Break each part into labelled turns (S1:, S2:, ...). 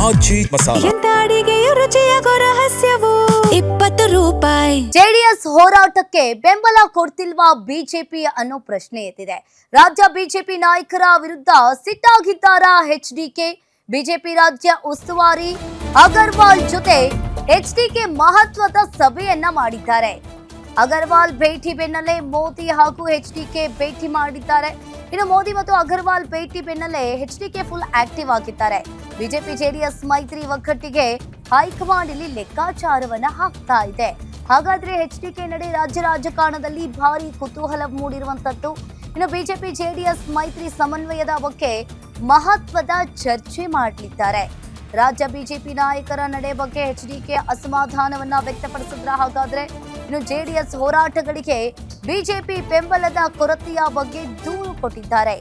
S1: ಆಚಿ ಮಸಾಲ.
S2: ಎಂತ ಅಡಿಗೆಯ ರುಚಿಯಾಗೋ ರಹಸ್ಯವು 20 ರೂಪಾಯಿ.
S3: ಜೆಡಿಎಸ್ ಹೋರಾಟಕ್ಕೆ ಬೆಂಬಲ ಕೊಡ್ತಿಲ್ವಾ ಬಿಜೆಪಿ ಅನ್ನೋ ಪ್ರಶ್ನೆ ಎದ್ದಿದೆ. ರಾಜ್ಯ ಬಿಜೆಪಿ ನಾಯಕರ ವಿರುದ್ಧ ಸಿಟ್ಟಾಗಿದ್ದಾರಾ ಎಚ್ಡಿಕೆ? ಬಿಜೆಪಿ ರಾಜ್ಯ ಉಸ್ತುವಾರಿ ಅಗರ್ವಾಲ್ ಜೊತೆ ಎಚ್ಡಿಕೆ ಮಹತ್ವದ ಸಭೆಯನ್ನ ಮಾಡಿದ್ದಾರೆ. ಅಗರ್ವಾಲ್ ಭೇಟಿ ಬೆನ್ನಲ್ಲೇ ಮೋದಿ ಹಾಗೂ ಎಚ್ಡಿಕೆ ಭೇಟಿ ಮಾಡಿದ್ದಾರೆ. ಇನ್ನು ಮೋದಿ ಮತ್ತು ಅಗರ್ವಾಲ್ ಭೇಟಿ ಬೆನ್ನಲ್ಲೇ ಎಚ್ಡಿಕೆ ಫುಲ್ ಆಕ್ಟಿವ್ ಆಗಿದ್ದಾರೆ. ಬಿಜೆಪಿ ಜೆಡಿಎಸ್ ಮೈತ್ರಿ ಒಗ್ಗಟ್ಟಿಗೆ ಹೈಕಮಾಂಡ್ ಇಲ್ಲಿ ಲೆಕ್ಕಾಚಾರವನ್ನ ಹಾಕ್ತಾ ಇದೆ. ಹಾಗಾದ್ರೆ ಎಚ್ಡಿಕೆ ನಡೆ ರಾಜ್ಯ ರಾಜಕಾರಣದಲ್ಲಿ ಭಾರಿ ಕುತೂಹಲ ಮೂಡಿರುವಂತದ್ದು. ಇನ್ನು ಬಿಜೆಪಿ ಜೆಡಿಎಸ್ ಮೈತ್ರಿ ಸಮನ್ವಯದ ಬಗ್ಗೆ ಮಹತ್ವದ ಚರ್ಚೆ ಮಾಡಲಿದ್ದಾರೆ. ರಾಜ್ಯ ಬಿಜೆಪಿ ನಾಯಕರ ನಡೆ ಬಗ್ಗೆ ಎಚ್ಡಿಕೆ ಅಸಮಾಧಾನವನ್ನ ವ್ಯಕ್ತಪಡಿಸಿದ್ರ? ಹಾಗಾದ್ರೆ ಇನ್ನು ಜೆಡಿಎಸ್ ಹೋರಾಟಗಳಿಗೆ ಬಿಜೆಪಿ ಬೆಂಬಲದ ಕೊರತೆಯ ಬಗ್ಗೆ ದೂರು ಕೊಟ್ಟಿದ್ದಾರೆ.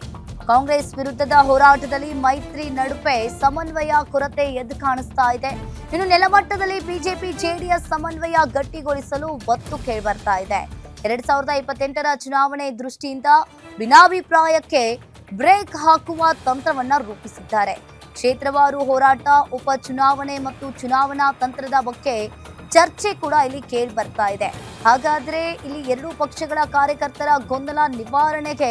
S3: ಕಾಂಗ್ರೆಸ್ ವಿರುದ್ಧದ ಹೋರಾಟದಲ್ಲಿ ಮೈತ್ರಿ ನಡುವೆ ಸಮನ್ವಯ ಕೊರತೆ ಎದ್ದು ಕಾಣಿಸ್ತಾ ಇದೆ. ಇನ್ನು ನೆಲಮಟ್ಟದಲ್ಲಿ ಬಿಜೆಪಿ ಜೆಡಿಎಸ್ ಸಮನ್ವಯ ಗಟ್ಟಿಗೊಳಿಸಲು ಒತ್ತು ಕೇಳಿಬರ್ತಾ ಇದೆ. 2028ರ ಚುನಾವಣೆ ದೃಷ್ಟಿಯಿಂದ ಭಿನ್ನಾಭಿಪ್ರಾಯಕ್ಕೆ ಬ್ರೇಕ್ ಹಾಕುವ ತಂತ್ರವನ್ನ ರೂಪಿಸಿದ್ದಾರೆ. ಕ್ಷೇತ್ರವಾರು ಹೋರಾಟ, ಉಪ ಚುನಾವಣೆ ಮತ್ತು ಚುನಾವಣಾ ತಂತ್ರದ ಬಗ್ಗೆ ಚರ್ಚೆ ಕೂಡ ಇಲ್ಲಿ ಕೇಳಿ ಬರ್ತಾ ಇದೆ. ಹಾಗಾದ್ರೆ ಇಲ್ಲಿ ಎರಡೂ ಪಕ್ಷಗಳ ಕಾರ್ಯಕರ್ತರ ಗೊಂದಲ ನಿವಾರಣೆಗೆ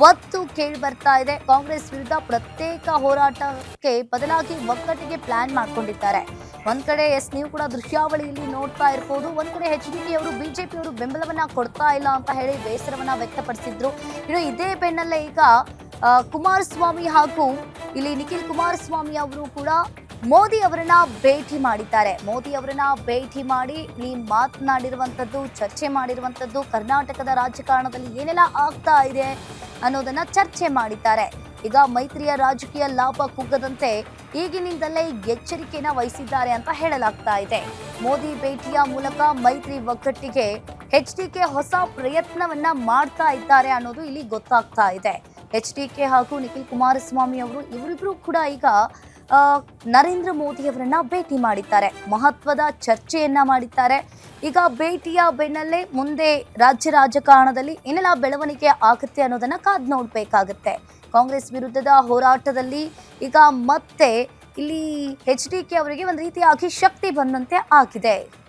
S3: ಒತ್ತು ಕೇಳಿ ಬರ್ತಾ ಇದೆ. ಕಾಂಗ್ರೆಸ್ ವಿರುದ್ಧ ಪ್ರತ್ಯೇಕ ಹೋರಾಟಕ್ಕೆ ಬದಲಾಗಿ ಒಗ್ಗಟ್ಟಿಗೆ ಪ್ಲಾನ್ ಮಾಡ್ಕೊಂಡಿದ್ದಾರೆ. ಒಂದ್ ಕಡೆ ನೀವು ಕೂಡ ದೃಶ್ಯಾವಳಿಯಲ್ಲಿ ನೋಡ್ತಾ ಇರ್ಬೋದು, ಒಂದ್ ಕಡೆ ಎಚ್ಡಿಕೆ ಅವರು ಬಿಜೆಪಿ ಅವರು ಬೆಂಬಲವನ್ನ ಕೊಡ್ತಾ ಇಲ್ಲ ಅಂತ ಹೇಳಿ ಬೇಸರವನ್ನ ವ್ಯಕ್ತಪಡಿಸಿದ್ರು. ಇನ್ನು ಇದೇ ಬೆನ್ನಲ್ಲೇ ಈಗ ಕುಮಾರಸ್ವಾಮಿ ಹಾಗೂ ಇಲ್ಲಿ ನಿಖಿಲ್ ಕುಮಾರಸ್ವಾಮಿ ಅವರು ಕೂಡ ಮೋದಿ ಅವರನ್ನ ಭೇಟಿ ಮಾಡಿದ್ದಾರೆ. ಮೋದಿ ಅವರನ್ನ ಭೇಟಿ ಮಾಡಿ ಮಾತನಾಡಿರುವಂಥದ್ದು, ಚರ್ಚೆ ಮಾಡಿರುವಂಥದ್ದು, ಕರ್ನಾಟಕದ ರಾಜಕಾರಣದಲ್ಲಿ ಏನೆಲ್ಲ ಆಗ್ತಾ ಇದೆ ಅನ್ನೋದನ್ನ ಚರ್ಚೆ ಮಾಡಿದ್ದಾರೆ. ಈಗ ಮೈತ್ರಿಯ ರಾಜಕೀಯ ಲಾಭ ಕುಗ್ಗದಂತೆ ಈಗಿನಿಂದಲೇ ಎಚ್ಚರಿಕೆಯನ್ನು ವಹಿಸಿದ್ದಾರೆ ಅಂತ ಹೇಳಲಾಗ್ತಾ ಇದೆ. ಮೋದಿ ಭೇಟಿಯ ಮೂಲಕ ಮೈತ್ರಿ ಒಗ್ಗಟ್ಟಿಗೆ ಎಚ್ಡಿಕೆ ಹೊಸ ಪ್ರಯತ್ನವನ್ನ ಮಾಡ್ತಾ ಇದ್ದಾರೆ ಅನ್ನೋದು ಇಲ್ಲಿ ಗೊತ್ತಾಗ್ತಾ ಇದೆ. ಎಚ್ಡಿಕೆ ಹಾಗೂ ನಿಖಿಲ್ ಕುಮಾರಸ್ವಾಮಿ ಅವರು ಇವರಿಬ್ರು ಕೂಡ ಈಗ ನರೇಂದ್ರ ಮೋದಿ ಅವರನ್ನ ಭೇಟಿ ಮಾಡಿದ್ದಾರೆ. ಮಹತ್ವದ ಚರ್ಚೆಯನ್ನ ಮಾಡಿದ್ದಾರೆ. ಈಗ ಭೇಟಿಯ ಬೆನ್ನಲ್ಲೇ ಮುಂದೆ ರಾಜ್ಯ ರಾಜಕಾರಣದಲ್ಲಿ ಏನೆಲ್ಲ ಬೆಳವಣಿಗೆ ಆಗುತ್ತೆ ಅನ್ನೋದನ್ನ ಕಾದ್ ನೋಡ್ಬೇಕಾಗತ್ತೆ. ಕಾಂಗ್ರೆಸ್ ವಿರುದ್ಧದ ಹೋರಾಟದಲ್ಲಿ ಈಗ ಮತ್ತೆ ಇಲ್ಲಿ ಎಚ್ಡಿಕೆ ಅವರಿಗೆ ಒಂದು ರೀತಿಯಾಗಿ ಶಕ್ತಿ ಬಂದಂತೆ ಆಗಿದೆ.